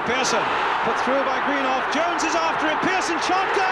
Pearson, put through by Greenoff. Jones is after it. Pearson shot, goal!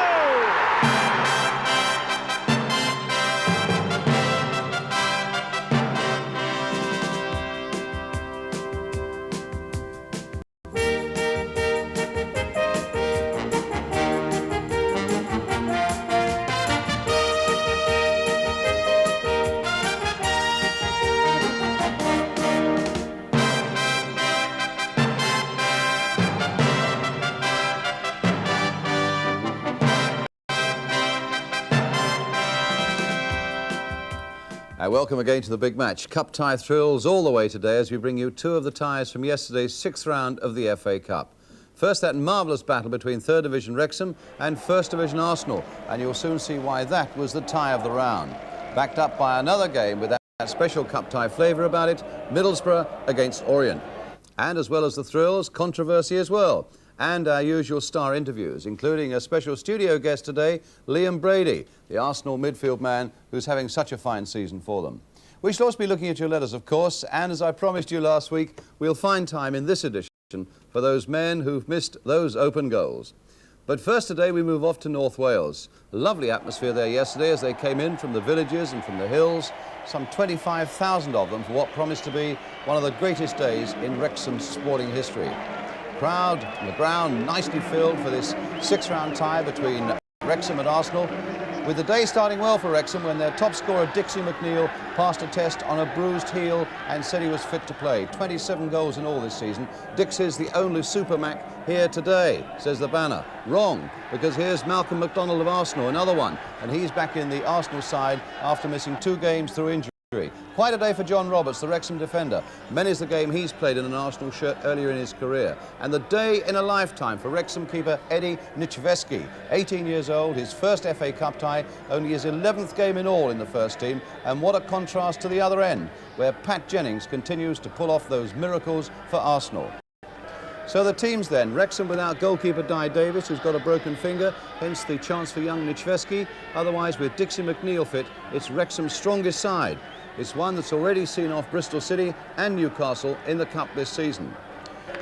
Welcome again to the big match. Cup tie thrills all the way today as we bring you two of the ties from yesterday's sixth round of the FA Cup. First, that marvellous battle between 3rd Division Wrexham and 1st Division Arsenal, and you'll soon see why that was the tie of the round. Backed up by another game with that special cup tie flavour about it, Middlesbrough against Orient. And as well as the thrills, controversy as well. And our usual star interviews, including a special studio guest today, Liam Brady, the Arsenal midfield man who's having such a fine season for them. We shall also be looking at your letters, of course, and as I promised you last week, we'll find time in this edition for those men who've missed those open goals. But first today we move off to North Wales. Lovely atmosphere there yesterday as they came in from the villages and from the hills, some 25,000 of them for what promised to be one of the greatest days in Wrexham's sporting history. Crowd on the ground nicely filled for this six-round tie between Wrexham and Arsenal, with the day starting well for Wrexham when their top scorer Dixie McNeil passed a test on a bruised heel and said he was fit to play. 27 goals in all this season. Dixie's the only Super Mac here today, says the banner. Wrong, because here's Malcolm McDonald of Arsenal, another one, and he's back in the Arsenal side after missing 2 games through injury. Quite a day for John Roberts, the Wrexham defender. Many's the game he's played in an Arsenal shirt earlier in his career. And the day in a lifetime for Wrexham keeper Eddie Nichveski, 18 years old, his first FA Cup tie, only his 11th game in all in the first team. And what a contrast to the other end, where Pat Jennings continues to pull off those miracles for Arsenal. So the teams then, Wrexham without goalkeeper Di Davis, who's got a broken finger, hence the chance for young Nichveski. Otherwise, with Dixie McNeil fit, it's Wrexham's strongest side. It's one that's already seen off Bristol City and Newcastle in the Cup this season.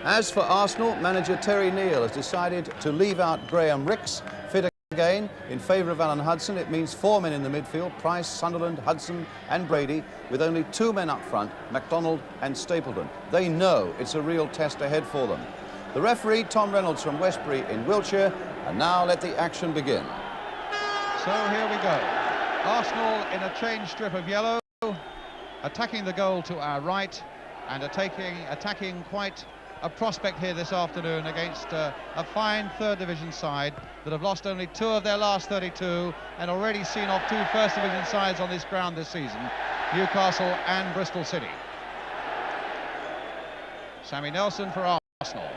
As for Arsenal, manager Terry Neal has decided to leave out Graham Rix, fit again, in favour of Alan Hudson. It means 4 men in the midfield, Price, Sunderland, Hudson and Brady, with only 2 men up front, MacDonald and Stapleton. They know it's a real test ahead for them. The referee, Tom Reynolds from Westbury in Wiltshire, and now let the action begin. So here we go. Arsenal in a change strip of yellow, attacking the goal to our right and attacking quite a prospect here this afternoon against a fine 3rd Division side that have lost only 2 of their last 32 and already seen off 2 1st Division sides on this ground this season, Newcastle and Bristol City. Sammy Nelson for Arsenal.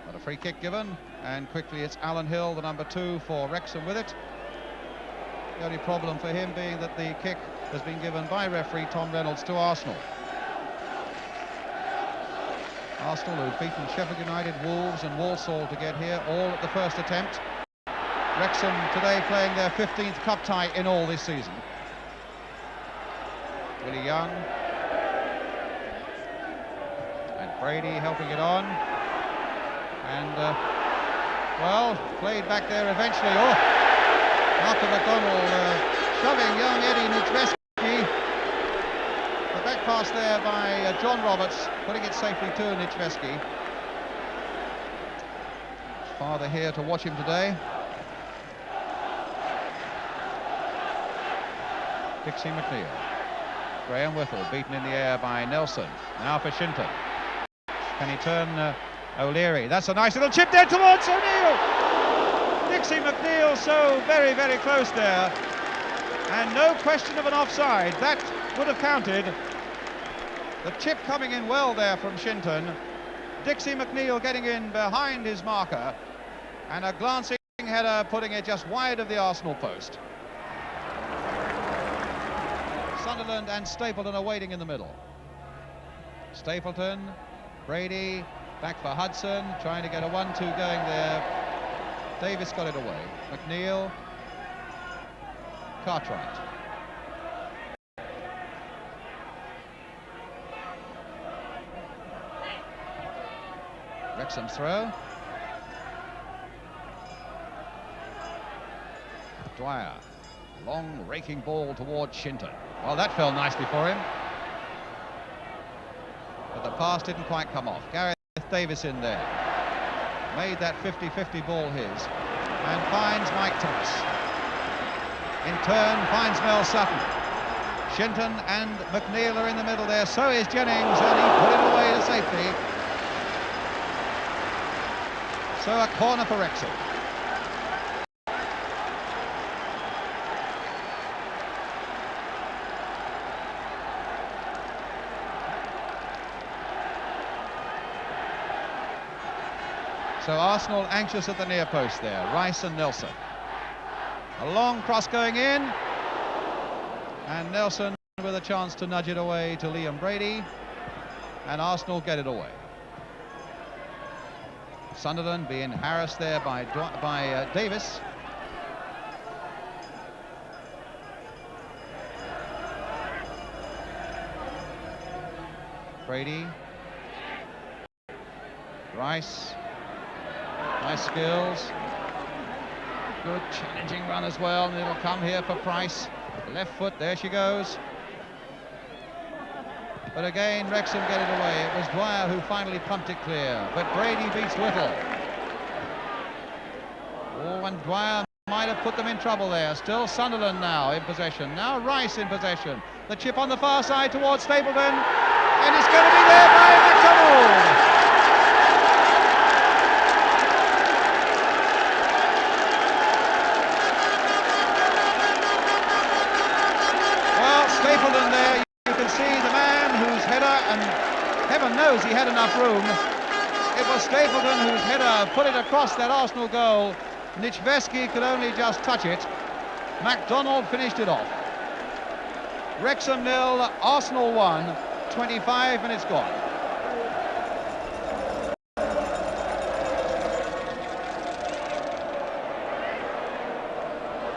But a free kick given, and quickly it's Alan Hill, the number 2 for Wrexham with it. The only problem for him being that the kick has been given by referee Tom Reynolds to Arsenal. Arsenal, who've beaten Sheffield United, Wolves and Walsall to get here, all at the first attempt. Wrexham today playing their 15th cup tie in all this season. Willie Young. And Brady helping it on. And, well, played back there eventually. Oh! Malcolm McDonald shoving young Eddie Nichveski. The back pass there by John Roberts, putting it safely to Nichveski. Father here to watch him today. Dixie McNeil. Graham Whittle beaten in the air by Nelson. Now for Shinton. Can he turn O'Leary? That's a nice little chip there towards O'Neill. Dixie McNeil so very, very close there. And no question of an offside. That would have counted. The chip coming in well there from Shinton. Dixie McNeil getting in behind his marker. And a glancing header putting it just wide of the Arsenal post. Sunderland and Stapleton are waiting in the middle. Stapleton, Brady, back for Hudson, trying to get a 1-2 going there. Davis got it away. McNeil, Cartwright. Wrexham's throw. Dwyer, long raking ball towards Shinton. Well, that fell nicely for him, but the pass didn't quite come off. Gareth Davis in there, made that 50-50 ball his, and finds Mike Thomas. In turn, finds Mel Sutton. Shinton and McNeil are in the middle there, so is Jennings, and he put it away to safety. So a corner for Wrexham. So Arsenal anxious at the near post there, Rice and Nelson. A long cross going in, and Nelson with a chance to nudge it away to Liam Brady, and Arsenal get it away. Sunderland being harassed there by Davis. Brady. Rice. Nice skills. Good challenging run as well, and it'll come here for Price. Left foot, there she goes. But again, Wrexham get it away. It was Dwyer who finally pumped it clear, but Brady beats Whittle. Oh, and Dwyer might have put them in trouble there. Still Sunderland now in possession. Now Rice in possession. The chip on the far side towards Stapleton, and it's going to be there by McDonald. Stapleton there, you can see the man whose header, and heaven knows he had enough room. It was Stapleton whose header put it across that Arsenal goal. Nichveski could only just touch it. MacDonald finished it off. Wrexham 0, Arsenal 1, 25 minutes gone.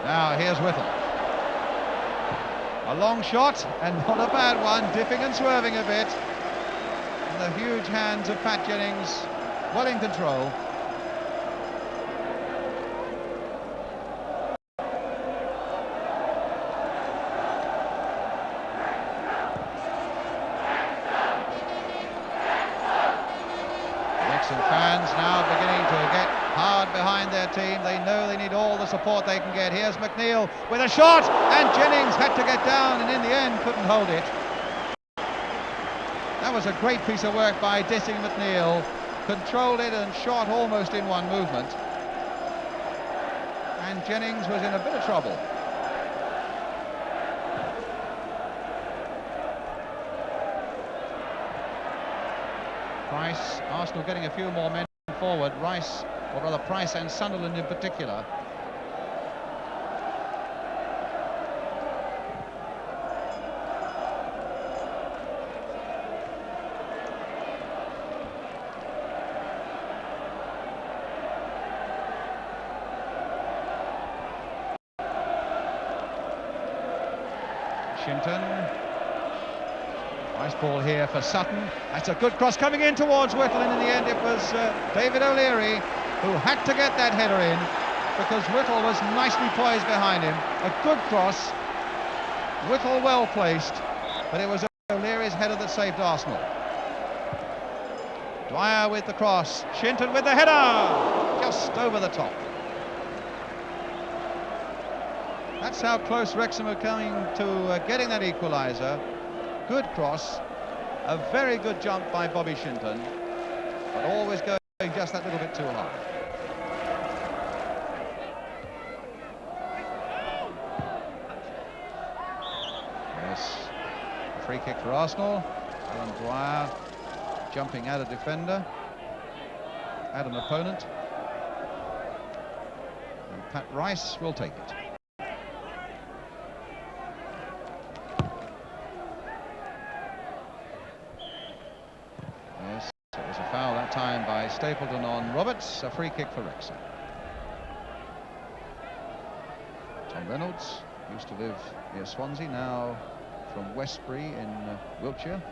Now here's Whittle. A long shot, and not a bad one, dipping and swerving a bit. And the huge hands of Pat Jennings, well in control. Wrexham fans now beginning to get hard behind their team. They know they need all the support they can get. Here's McNeil with a shot, and Jennings had to get down, and in the end couldn't hold it. That was a great piece of work by Dissing McNeil. Controlled it and shot almost in one movement. And Jennings was in a bit of trouble. Price, Arsenal getting a few more men forward. Rice, or rather Price and Sunderland in particular. Shinton. Nice ball here for Sutton. That's a good cross coming in towards Whittle, and in the end it was David O'Leary who had to get that header in, because Whittle was nicely poised behind him. A good cross, Whittle well placed, but it was O'Leary's header that saved Arsenal. Dwyer with the cross, Shinton with the header, just over the top. That's how close Wrexham are coming to getting that equaliser. Good cross, a very good jump by Bobby Shinton, but always going just that little bit too high. Yes, a free kick for Arsenal. Alan Dwyer jumping at a defender, at an opponent, and Pat Rice will take it. Time by Stapleton on Roberts, a free kick for Wrexham. Tom Reynolds used to live near Swansea, now from Westbury in Wiltshire.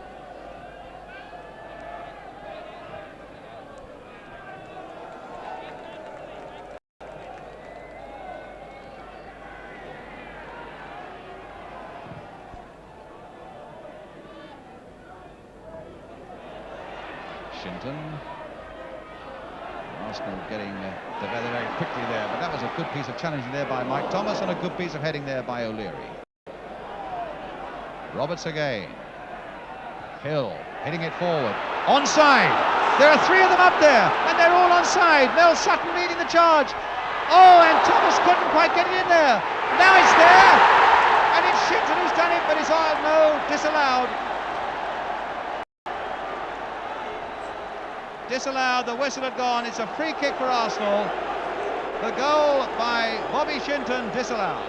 Shinton. Arsenal getting together very quickly there, but that was a good piece of challenging there by Mike Thomas and a good piece of heading there by O'Leary. Roberts again. Hill hitting it forward. Onside! There are three of them up there, and they're all onside. Mel Sutton leading the charge. Oh, and Thomas couldn't quite get it in there. Now it's there, and it's Shinton who's done it, but it's no, disallowed. Disallowed, the whistle had gone. It's a free kick for Arsenal. The goal by Bobby Shinton disallowed.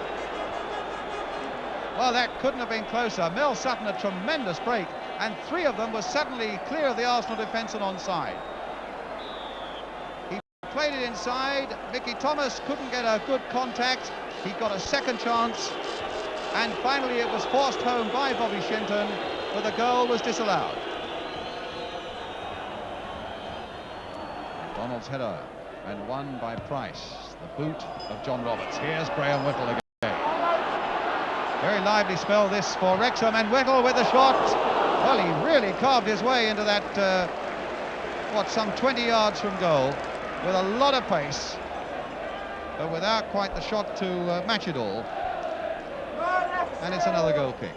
Well, that couldn't have been closer. Mel Sutton, a tremendous break, and three of them were suddenly clear of the Arsenal defence and onside. He played it inside. Mickey Thomas couldn't get a good contact. He got a second chance, and finally it was forced home by Bobby Shinton, but the goal was disallowed. Donald's header, and won by Price. The boot of John Roberts. Here's Graham Whittle again. Very lively spell this for Wrexham, and Whittle with the shot. Well, he really carved his way into that, some 20 yards from goal, with a lot of pace, but without quite the shot to match it all. And it's another goal kick.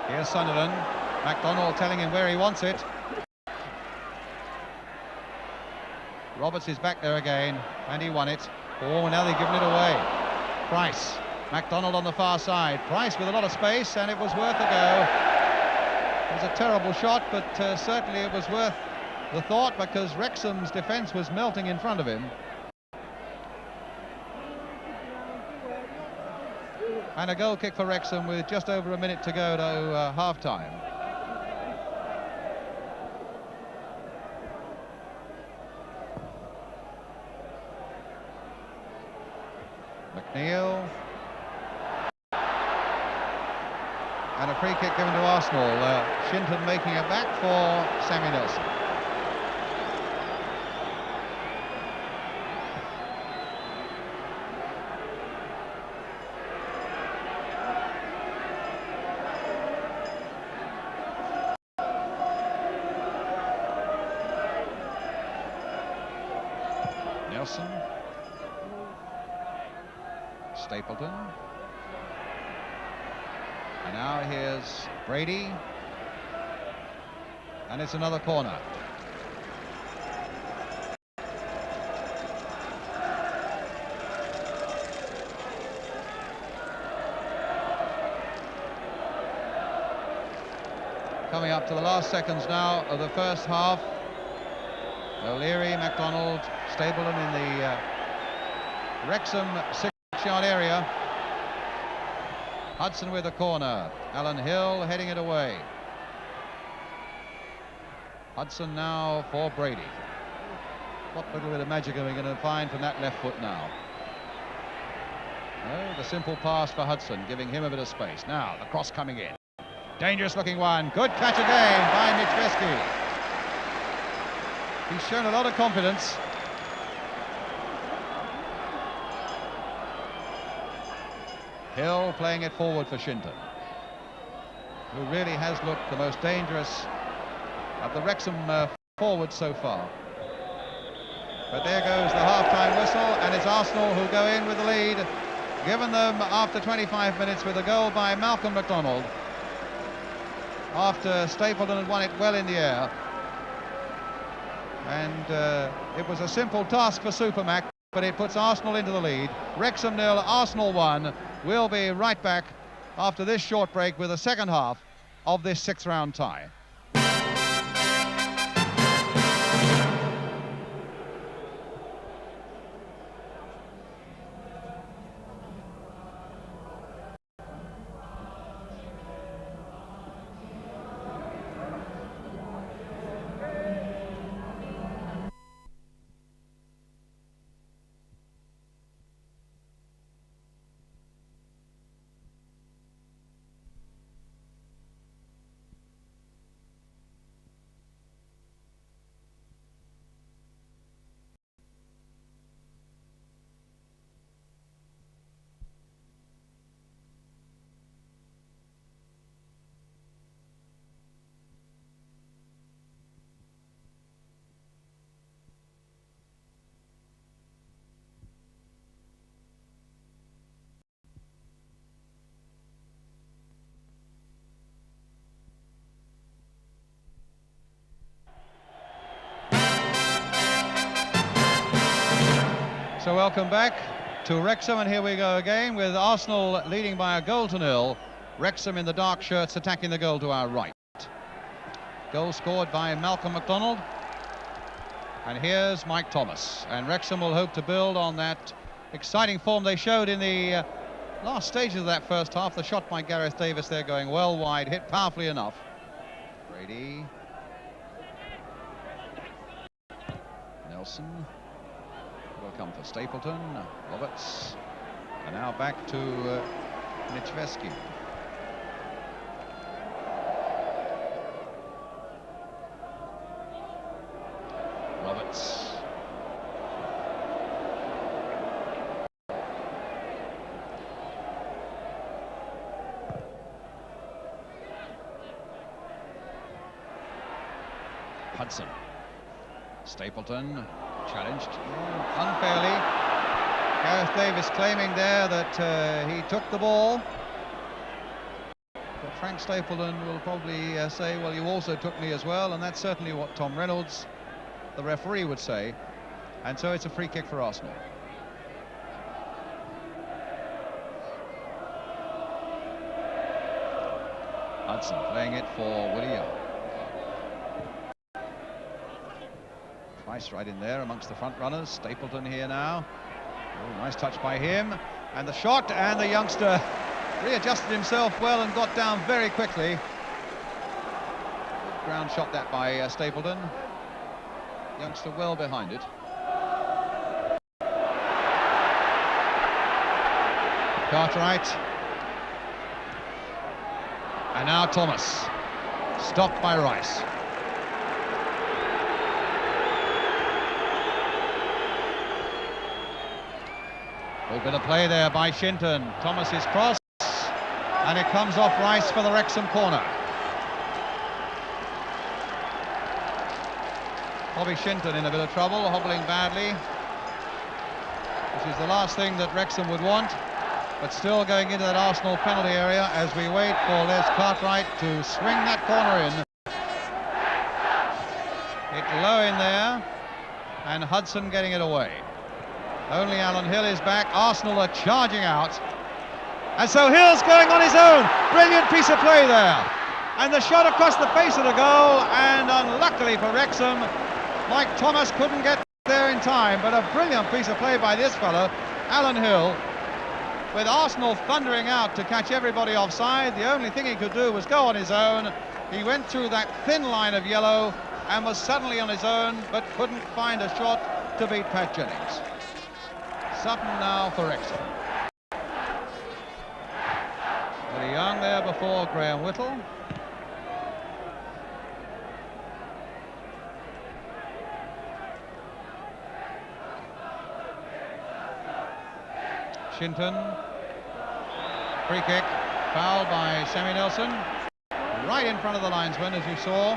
Here's Sunderland. MacDonald telling him where he wants it. Roberts is back there again, and he won it. Oh, now they've given it away. Price. MacDonald on the far side. Price with a lot of space, and it was worth a go. It was a terrible shot, but certainly it was worth the thought, because Wrexham's defence was melting in front of him. And a goal kick for Wrexham with just over a minute to go to half-time. McNeil. And a free kick given to Arsenal. Shinton making it back for Sammy Nelson. Nelson, Stapleton, and now here's Brady, and it's another corner. Coming up to the last seconds now of the first half. O'Leary, MacDonald, Stapleton in the Wrexham 6-yard area. Hudson with the corner. Alan Hill heading it away. Hudson now for Brady. What little bit of magic are we going to find from that left foot now? Oh, the simple pass for Hudson, giving him a bit of space. Now the cross coming in. Dangerous looking one. Good catch again by Mitch Vesky. He's shown a lot of confidence. Hill playing it forward for Shinton, who really has looked the most dangerous of the Wrexham forwards so far. But there goes the half-time whistle, and it's Arsenal who go in with the lead, given them after 25 minutes with a goal by Malcolm MacDonald, after Stapleton had won it well in the air. And it was a simple task for Supermac, but it puts Arsenal into the lead. Wrexham 0, Arsenal 1. We'll be right back after this short break with the second half of this sixth-round tie. Welcome back to Wrexham, and here we go again with Arsenal leading by 1-0. Wrexham in the dark shirts attacking the goal to our right. Goal scored by Malcolm MacDonald. And here's Mike Thomas. And Wrexham will hope to build on that exciting form they showed in the last stages of that first half. The shot by Gareth Davis there going well wide, hit powerfully enough. Brady. Nelson. Will come for Stapleton. Roberts. And now back to Nichveski. Roberts. Hudson. Stapleton challenged unfairly. Gareth Davis claiming there that he took the ball. But Frank Stapleton will probably say, well, you also took me as well, and that's certainly what Tom Reynolds, the referee, would say. And so it's a free kick for Arsenal. Hudson playing it for Willie Young. Price right in there amongst the front runners. Stapleton here now. Oh, nice touch by him. And the shot, and the youngster readjusted himself well and got down very quickly. Good ground shot that by Stapleton. Youngster well behind it. Cartwright. And now Thomas. Stopped by Rice. Good bit of play there by Shinton. Thomas's cross, and it comes off Rice for the Wrexham corner. Bobby Shinton in a bit of trouble, hobbling badly, which is the last thing that Wrexham would want, but still going into that Arsenal penalty area as we wait for Les Cartwright to swing that corner in. Hit low in there, and Hudson getting it away. Only Alan Hill is back. Arsenal are charging out. And so Hill's going on his own. Brilliant piece of play there. And the shot across the face of the goal. And unluckily for Wrexham, Mike Thomas couldn't get there in time. But a brilliant piece of play by this fellow, Alan Hill. With Arsenal thundering out to catch everybody offside, the only thing he could do was go on his own. He went through that thin line of yellow and was suddenly on his own, but couldn't find a shot to beat Pat Jennings. Sutton now for Wrexham. Willie Young there before Graham Whittle. Shinton. Free kick. Foul by Sammy Nelson. Right in front of the linesman, as you saw.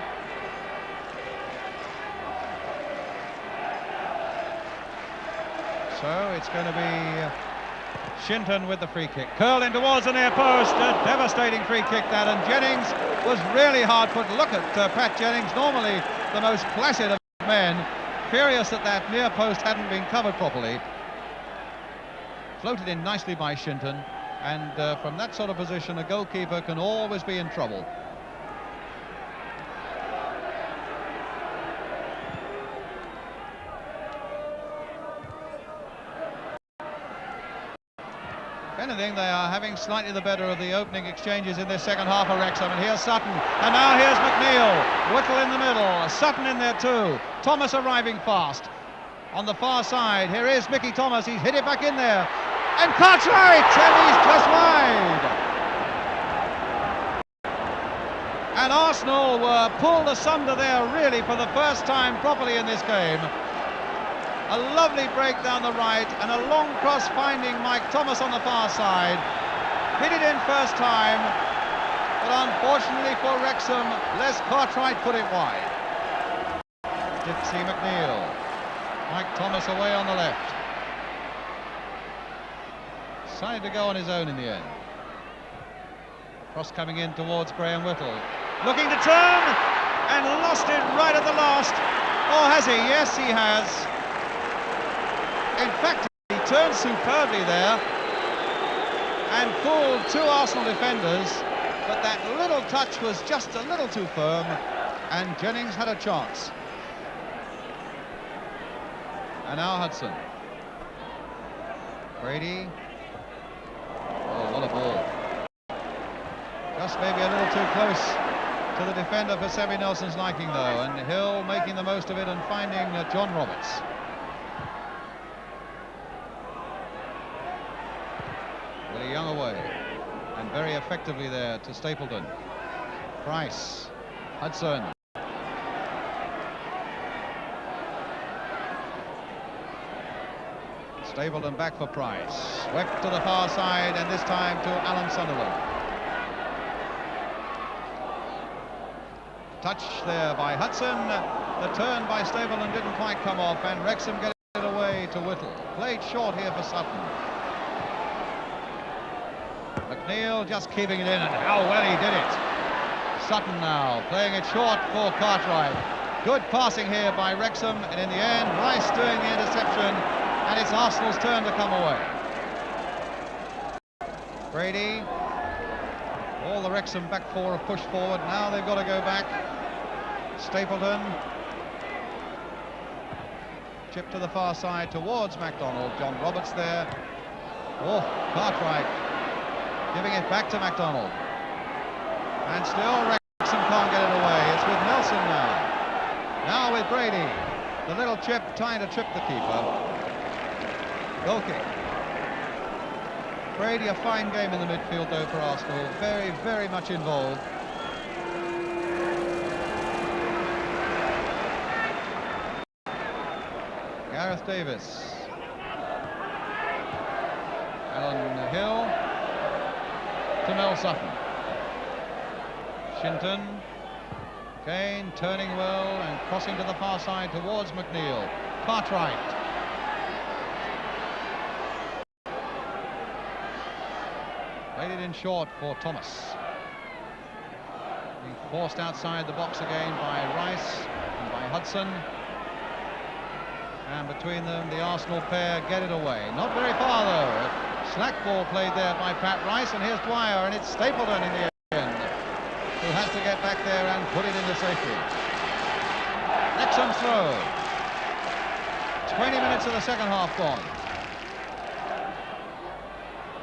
So it's going to be Shinton with the free kick. Curled in towards the near post. A devastating free kick that, and Jennings was really hard put. Look at Pat Jennings, normally the most placid of men. Furious that that near post hadn't been covered properly. Floated in nicely by Shinton, and from that sort of position a goalkeeper can always be in trouble. If anything, they are having slightly the better of the opening exchanges in this second half of Wrexham. And here's Sutton, and now here's McNeil. Whittle in the middle, Sutton in there too. Thomas arriving fast. On the far side, here is Mickey Thomas. He's hit it back in there. And Cartwright, and he's just wide. And Arsenal were pulled asunder there really for the first time properly in this game. A lovely break down the right and a long cross finding Mike Thomas on the far side. Hit it in first time, but unfortunately for Wrexham, Les Cartwright put it wide. Dixie McNeil. Mike Thomas away on the left. Decided to go on his own in the end. Cross coming in towards Graham Whittle. Looking to turn and lost it right at the last. Or has he? Yes, he has. In fact, he turned superbly there and fooled two Arsenal defenders, but that little touch was just a little too firm, and Jennings had a chance. And now Hudson. Brady. Oh, what a ball. Just maybe a little too close to the defender for Semi Nelson's liking, though, and Hill making the most of it and finding John Roberts. Willie Young away, and very effectively there to Stapleton. Price. Hudson. Stapleton back for Price. Swept to the far side, and this time to Alan Sunderland. Touch there by Hudson. The turn by Stapleton didn't quite come off, and Wrexham get it away to Whittle. Played short here for Sutton. McNeil just keeping it in, and how well he did it. Sutton now playing it short for Cartwright. Good passing here by Wrexham, and in the end, Rice doing the interception. And it's Arsenal's turn to come away. Brady. All the Wrexham back four have pushed forward. Now they've got to go back. Stapleton. Chip to the far side towards MacDonald. John Roberts there. Oh, Cartwright giving it back to MacDonald. And still Wrexham can't get it away. It's with Nelson now. Now with Brady. The little chip trying to trip the keeper. Goal kick. Brady, a fine game in the midfield though for Arsenal. Very, very much involved. Gareth Davis. Alan Hill to Mel Sutton. Shinton. Kane turning well and crossing to the far side towards McNeil. Cartwright. Played it in short for Thomas. Being forced outside the box again by Rice and by Hudson. And between them, the Arsenal pair get it away. Not very far, though. Slack ball played there by Pat Rice, and here's Dwyer, and it's Stapleton in the end, who has to get back there and put it into safety. Wrexham throw. 20 minutes of the second half gone.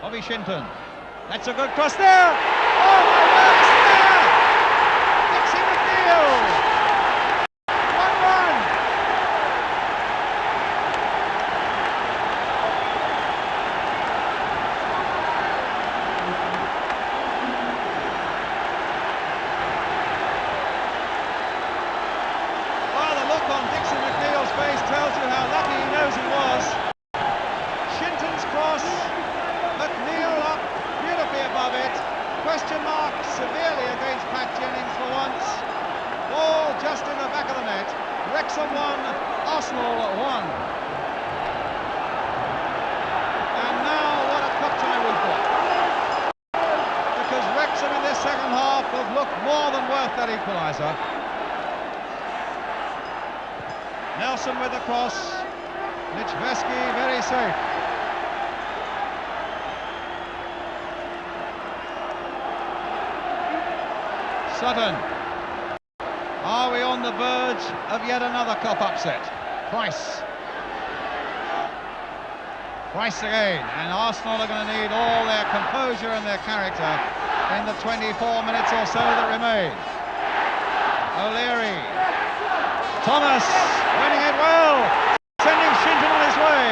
Bobby Shinton. That's a good cross there. Oh, my word, it's there. Dixie McNeil. 1-1. Well, the look on Dixie McNeil's face tells you how lucky he knows he was. Shinton's cross. McNeil up. Above it. Question mark severely against Pat Jennings for once. Ball just in the back of the net. Wrexham 1, Arsenal 1. And now what a cup tie we've got. Because Wrexham in this second half have looked more than worth that equaliser. Nelson with the cross. Lichveski very safe. Sutton. Are we on the verge of yet another cup upset? Price. Price again, and Arsenal are going to need all their composure and their character in the 24 minutes or so that remain. O'Leary. Thomas winning it well, sending Shinton on his way.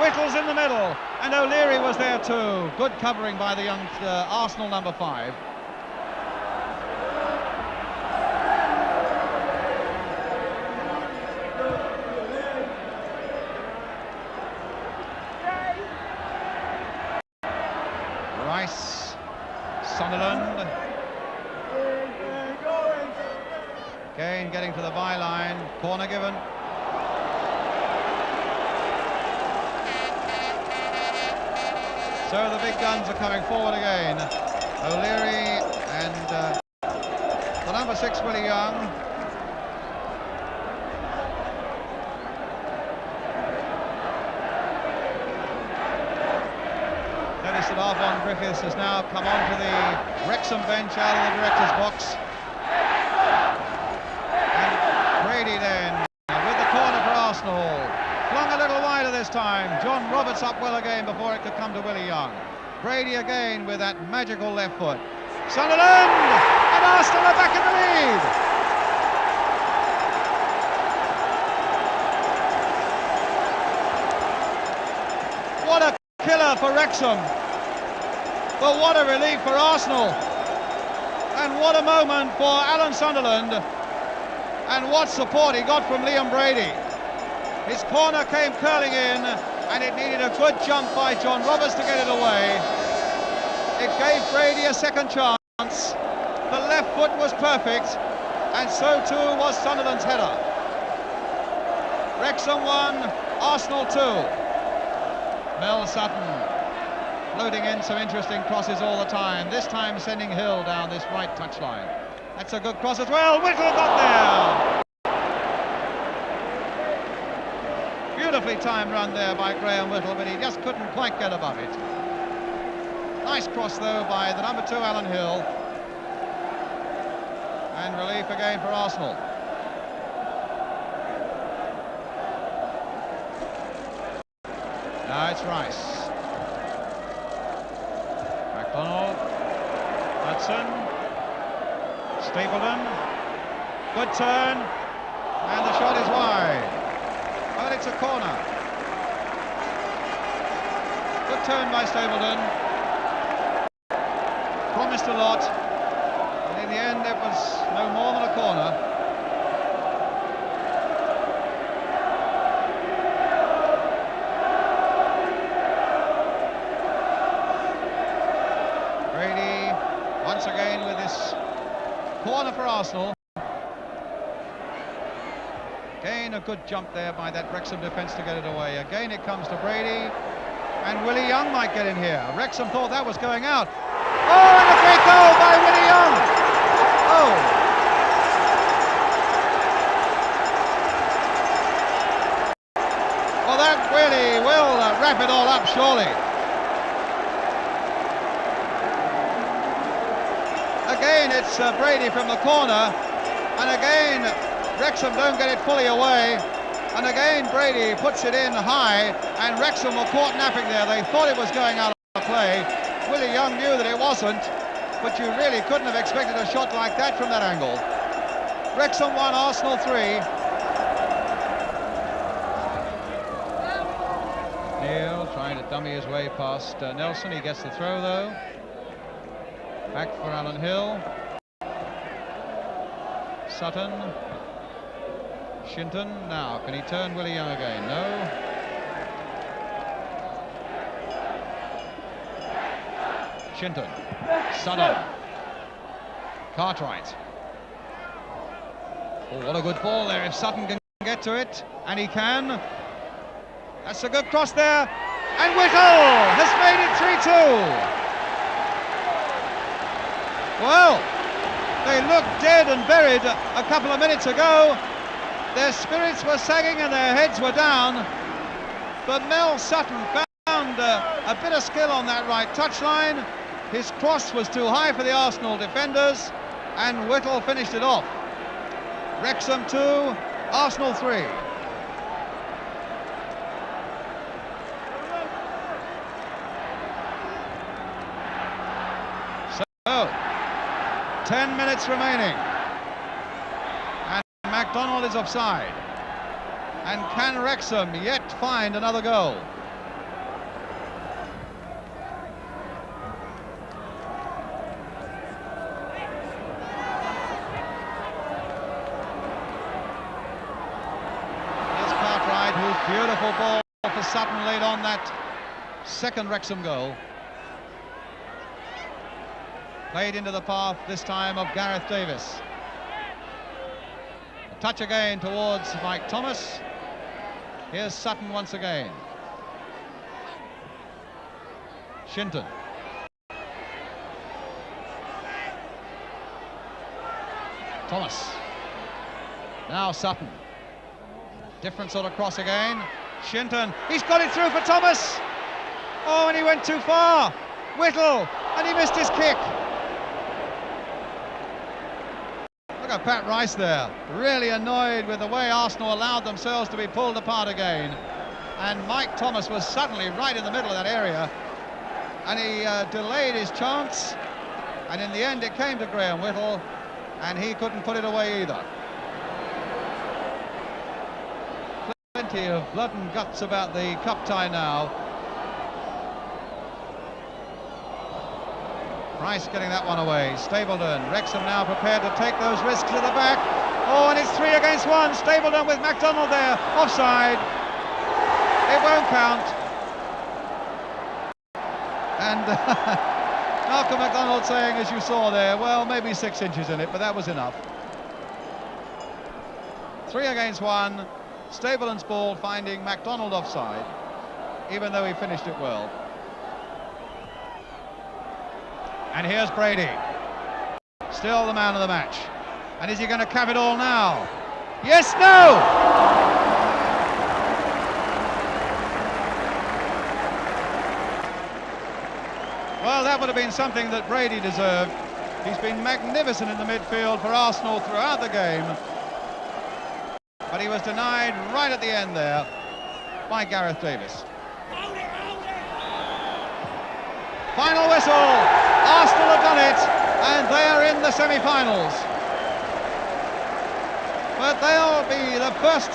Whittle's in the middle, and O'Leary was there too. Good covering by the young Arsenal number 5. Rice, Sunderland. Kane getting to the byline, corner given. So the big guns are coming forward again. O'Leary and the number 6, Willie Young. noticed that Arvon Griffiths has now come onto the Wrexham bench out of the director's box. And Brady then, with the corner for Arsenal. Flung a little wider this time. John Roberts up well again before it could come to Willie Young. Brady again with that magical left foot. Sunderland! And Arsenal are back in the lead! What a killer for Wrexham, but what a relief for Arsenal, and what a moment for Alan Sunderland, and what support he got from Liam Brady. His corner came curling in, and it needed a good jump by John Roberts to get it away. It gave Brady a second chance. The left foot was perfect, and so too was Sunderland's header. Wrexham 1, Arsenal 2. Mel Sutton loading in some interesting crosses all the time, this time sending Hill down this right touchline. That's a good cross as well. Whittle got there. Beautifully timed run there by Graham Whittle, but he just couldn't quite get above it. Nice cross though by the number 2 Alan Hill. And relief again for Arsenal. Now it's Rice. MacDonald. Hudson. Stapleton. Good turn. And the shot is wide. Well, it's a corner. Good turn by Stapleton. Promised a lot. And in the end, it was no more than a corner. Once again with this corner for Arsenal. Again a good jump there by that Wrexham defence to get it away. Again it comes to Brady, and Willie Young might get in here. Wrexham thought that was going out. Oh, and a great goal by Willie Young! Oh! Well, that really will wrap it all up, surely. Again, it's Brady from the corner, and again, Wrexham don't get it fully away, and again, Brady puts it in high, and Wrexham were caught napping there. They thought it was going out of play. Willie Young knew that it wasn't, but you really couldn't have expected a shot like that from that angle. Wrexham 1, Arsenal 3. Neil trying to dummy his way past Nelson. He gets the throw, though. Back for Alan Hill. Sutton. Shinton. Now, can he turn Willie Young again? No. Shinton. Sutton. Cartwright. Oh, what a good ball there if Sutton can get to it, and he can. That's a good cross there, and Whittle has made it 3-2. Well, they looked dead and buried a couple of minutes ago. Their spirits were sagging and their heads were down. But Mel Sutton found a bit of skill on that right touchline. His cross was too high for the Arsenal defenders, and Whittle finished it off. Wrexham 2, Arsenal 3. So, 10 minutes remaining, and MacDonald is offside. And can Wrexham yet find another goal? Here's Cartwright, whose beautiful ball for Sutton laid on that second Wrexham goal. Played into the path this time of Gareth Davis. A touch again towards Mike Thomas. Here's Sutton once again. Shinton. Thomas. Now Sutton. Different sort of cross again. Shinton. He's got it through for Thomas. Oh, and he went too far. Whittle, and he missed his kick. Look at Pat Rice there, really annoyed with the way Arsenal allowed themselves to be pulled apart again. And Mike Thomas was suddenly right in the middle of that area, and he delayed his chance, and in the end it came to Graham Whittle, and he couldn't put it away either. Plenty of blood and guts about the cup tie now. Rice getting that one away. Stapleton, Wrexham now prepared to take those risks at the back. Oh, and it's 3 against 1. Stapleton with MacDonald there, offside. It won't count. And Malcolm MacDonald saying, as you saw there, well, maybe 6 inches in it, but that was enough. 3 against 1. Stapleton's ball finding MacDonald offside, even though he finished it well. And here's Brady, still the man of the match. And is he going to cap it all now? Yes, no! Well, that would have been something that Brady deserved. He's been magnificent in the midfield for Arsenal throughout the game. But he was denied right at the end there by Gareth Davis. Final whistle. Arsenal have done it, and they are in the semi-finals. But they'll be the first to